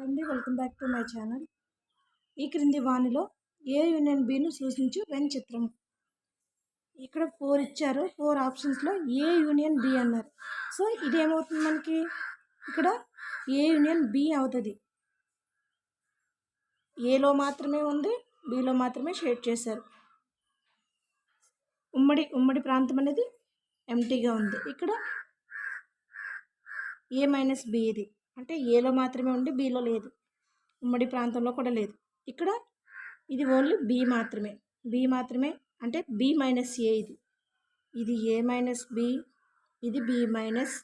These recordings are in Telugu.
హాయ్ అండి, welcome back to my channel. ఈ క్రింది వానిలో ఏ యూనియన్ బిను సూచించు వెన్ చిత్రం. ఇక్కడ 4 ఇచ్చారు. 4 ఆప్షన్స్లో ఏ యూనియన్ బి అన్నారు. సో ఇదేమవుతుంది మనకి, ఇక్కడ ఏ యూనియన్ బి అవుతుంది. ఏలో మాత్రమే ఉంది, బిలో మాత్రమే షేడ్ చేశారు. ఉమ్మడి ప్రాంతం అనేది ఎంటీగా ఉంది. ఇక్కడ ఏ మైనస్ బి ఇది అంటే ఏలో మాత్రమే ఉండి బిలో లేదు, ఉమ్మడి ప్రాంతంలో కూడా లేదు. ఇక్కడ ఇది ఓన్లీ బి మాత్రమే అంటే బి మైనస్ ఏ, ఇది ఏ మైనస్ బి, ఇది బి మైనస్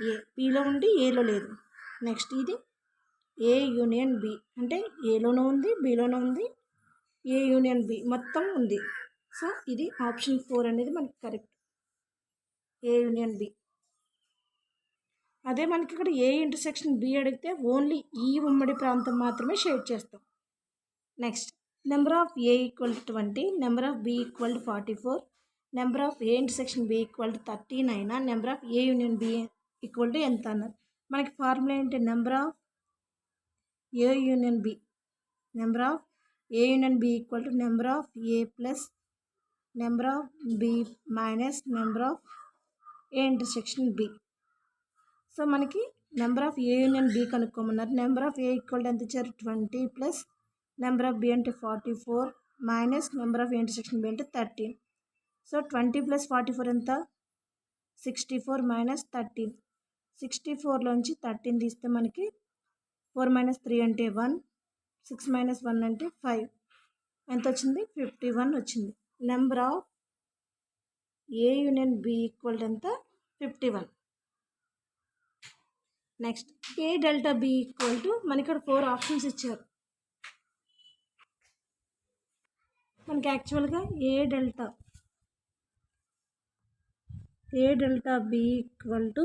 ఏ, బిలో ఉండి ఏలో లేదు. నెక్స్ట్ ఇది ఏ యూనియన్ బి అంటే ఏలోనూ ఉంది, బిలోనూ ఉంది, ఏ యూనియన్ బి మొత్తం ఉంది. సో ఇది ఆప్షన్ 4 అనేది మనకి కరెక్ట్, ఏ యూనియన్ బి. అదే మనకి ఇక్కడ ఏ ఇంటర్సెక్షన్ బి అడిగితే ఓన్లీ ఈ ఉమ్మడి ప్రాంతం మాత్రమే షేడ్ చేస్తాం. Next number of A equal to 20, number of B equal to 44, number of A intersection B equal to 13 అయినా number of A union B equal to ఎంత అన్నారు. మనకి ఫార్ములా ఏంటి, number of A union B, number of A union B equal to number of A plus number of B minus number of A intersection B. So మనకి number of A union B కనుక్కోమన్నారు. Number of A equal to ఎంత ఇచ్చారు, 20 ప్లస్ నెంబర్ ఆఫ్ బి అంటే 44 minus number of A intersection B అంటే 13. సో 20 ప్లస్ 44 ఎంత, 64 మైనస్ 13. 64లోంచి 13 తీస్తే మనకి 4 మైనస్ 3 అంటే 1, 6 మైనస్ 1 అంటే 5, ఎంత వచ్చింది, 51 వచ్చింది. Number of A union B equal to ఎంత, 51. Next A delta B equal to, మనకి ఇక్కడ 4 ఆప్షన్స్ ఇచ్చారు. మనకి యాక్చువల్గా A delta B equal to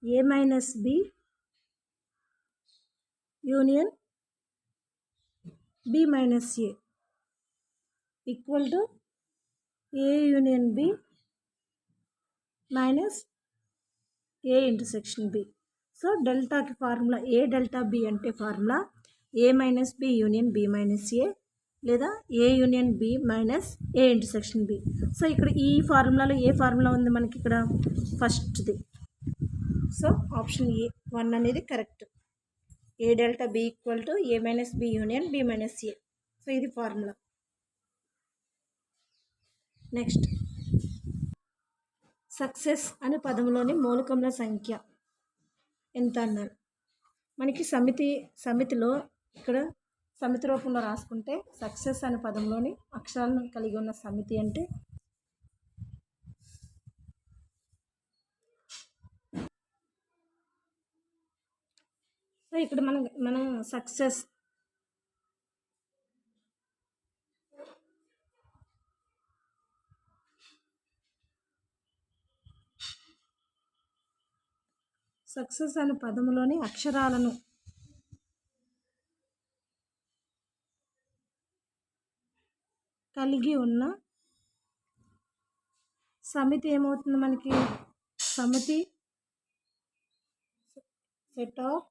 A minus B union B minus A equal to A union B minus A intersection B. So డెల్టాకి ఫార్ములా, ఏ డెల్టా బి అంటే formula A minus B union B minus A లేదా A union B minus A intersection B. So ఇక్కడ ఈ ఫార్ములాలో ఏ ఫార్ములా ఉంది మనకి, ఇక్కడ ఫస్ట్ది. సో ఆప్షన్ ఏ 1 అనేది correct, A delta B equal to A minus B union B minus A. So ఇది ఫార్ములా. నెక్స్ట్ సక్సెస్ అనే పదంలోని మూలకముల సంఖ్య ఎంత అన్నారు. మనకి సమితిలో ఇక్కడ సమితి రూపంలో రాసుకుంటే సక్సెస్ అనే పదంలోని అక్షరాలను కలిగి ఉన్న సమితి అంటే సో ఇక్కడ మనం సక్సెస్ అనే పదంలోని అక్షరాలను కలిగి ఉన్న సమితి ఏమవుతుంది మనకి, సమితి సెట్ ఆఫ్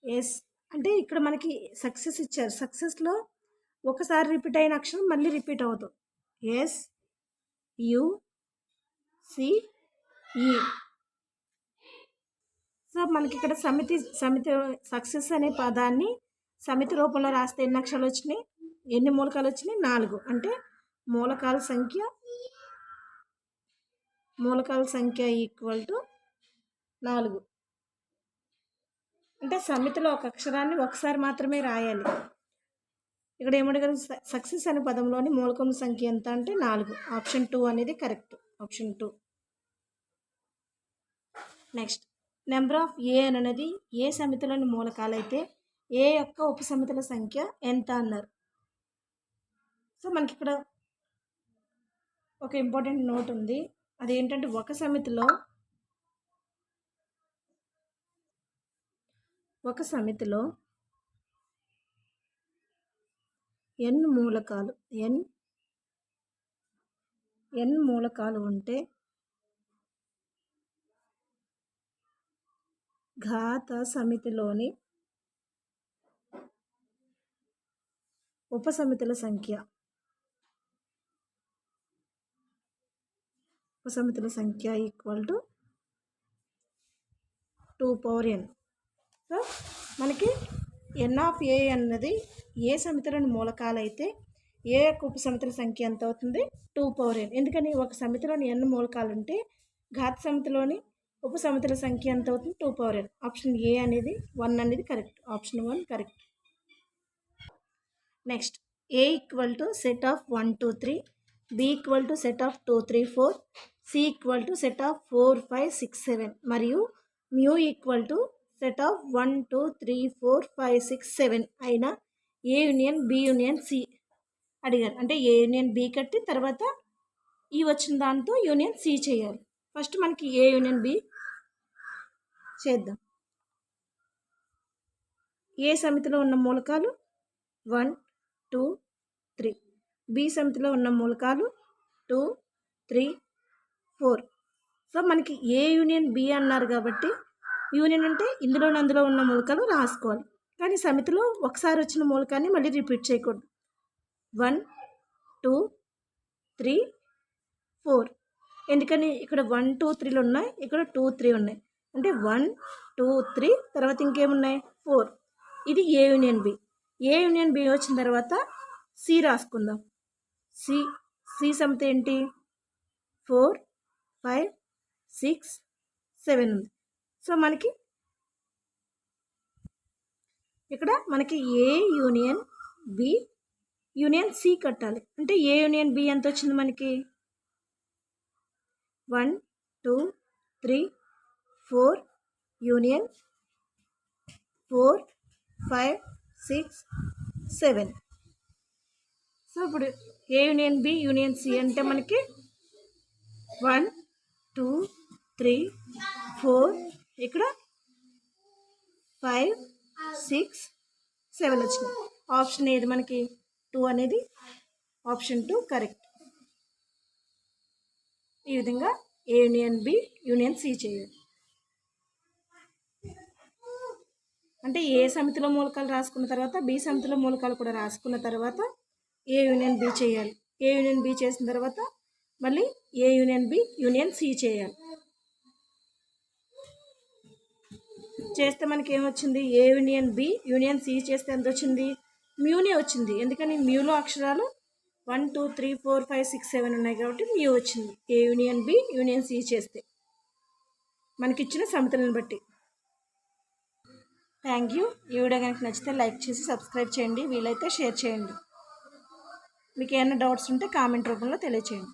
ఎస్. అంటే ఇక్కడ మనకి సక్సెస్ ఇచ్చారు, సక్సెస్లో ఒకసారి రిపీట్ అయిన అక్షరం మళ్ళీ రిపీట్ అవుతుంది, ఎస్ యు సి ఈ. సో మనకి ఇక్కడ సమితి సక్సెస్ అనే పదాన్ని సమితి రూపంలో రాస్తే ఎన్ని అక్షరాలు వచ్చినాయి, ఎన్ని మూలకాలు వచ్చినాయి, 4. అంటే మూలకాల సంఖ్య ఈక్వల్ టు 4. అంటే సమితిలో ఒక అక్షరాన్ని ఒకసారి మాత్రమే రాయాలి. ఇక్కడ ఏమడగదు, సక్సెస్ అనే పదంలోని మూలకం సంఖ్య ఎంత అంటే 4. ఆప్షన్ 2 అనేది correct, option 2. Next number of A అనేది ఏ సమితిలోని మూలకాలు అయితే ఏ యొక్క ఉపసమితుల సంఖ్య ఎంత అన్నారు. సో మనకి ఇక్కడ ఒక ఇంపార్టెంట్ నోట్ ఉంది, అదేంటంటే ఒక సమితిలో n మూలకాలు ఉంటే ఘాత సమితిలోని ఉపసమితుల సంఖ్య ఈక్వల్ టు 2n. సో మనకి n ఆఫ్ ఏ అన్నది ఏ సమితిలోని మూలకాలు అయితే ఏ యొక్క ఉపసమితుల సంఖ్య ఎంత అవుతుంది 2n. ఎందుకని ఒక సమితిలోని n మూలకాలు ఉంటే ఘాత సమితిలోని ఉపసమితుల సంఖ్య ఎంత అవుతుంది 2n. ఆప్షన్ ఏ అనేది 1 అనేది correct. Option 1 correct. Next A equal to set of 1 2 3, B equal to set of 2 3 4, C equal to set of 4 5 6 7 మరియు mu equal to set of 1 2 3 4 5 6 7 అయిన A union B union C అడిగారు. అంటే ఏ యూనియన్ బి కట్టి తర్వాత ఈ వచ్చిన దాంతో యూనియన్ సి చేయాలి. ఫస్ట్ మనకి ఏ యూనియన్ బి చేద్దాం. ఏ సమితిలో ఉన్న మూలకాలు 1 2 3, బి సమితిలో ఉన్న మూలకాలు 2 3 4. సో మనకి ఏ యూనియన్ బి అన్నారు కాబట్టి యూనియన్ అంటే అందులో ఉన్న మూలకాలు రాసుకోవాలి. కానీ సమితిలో ఒకసారి వచ్చిన మూలకాన్ని మళ్ళీ రిపీట్ చేయకూడదు. 1 2 3 4. ఎందుకని ఇక్కడ 1 2 3లు ఉన్నాయి, ఇక్కడ 2 3 ఉన్నాయి. అంటే 1 2 3 తర్వాత ఇంకేమున్నాయి 4. ఇది ఏ యూనియన్ బి. ఏ యూనియన్ బి వచ్చిన తర్వాత సి రాసుకుందాం. సి సమితి ఏంటి 4 5 6 7 ఉంది. సో మనకి ఇక్కడ ఏ యూనియన్ బి యూనియన్ సి కట్టాలి. అంటే ఏ యూనియన్ బి ఎంత వచ్చింది మనకి 1 2 3 4 యూనియన్ 4 5 6 7. సో ఇప్పుడు ఏ యూనియన్ బి యూనియన్ సి అంటే మనకి 1 2 3 4 ఇక్కడ 5 6 7 వచ్చినాయి. ఆప్షన్ ఏది మనకి 2 అనేది ఆప్షన్ 2 కరెక్ట్. ఈ విధంగా ఏ యూనియన్ బి యూనియన్ సి చేయాలి. అంటే ఏ సమితిలో మూలకాలు రాసుకున్న తర్వాత బి సమితిలో మూలకాలు కూడా రాసుకున్న తర్వాత ఏ యూనియన్ బి చేయాలి. ఏ యూనియన్ బి చేసిన తర్వాత మళ్ళీ ఏ యూనియన్ బి యూనియన్ సి చేయాలి. చేస్తే మనకి ఏమొచ్చింది ఏ యూనియన్ బి యూనియన్ సి చేస్తే ఎంత వచ్చింది మ్యూనే వచ్చింది. ఎందుకని మ్యూలో అక్షరాలు 1 2 3 4 5 6 7 ఉన్నాయి కాబట్టి మ్యూ వచ్చింది ఏ యూనియన్ బి యూనియన్ సి చేస్తే మనకిచ్చిన సమితులను బట్టి. Thank you. ఈ వీడియో కనుక నచ్చితే లైక్ చేసి సబ్స్క్రైబ్ చేయండి, వీలైతే షేర్ చేయండి. మీకు ఏమైనా డౌట్స్ ఉంటే కామెంట్ రూపంలో తెలియచేయండి.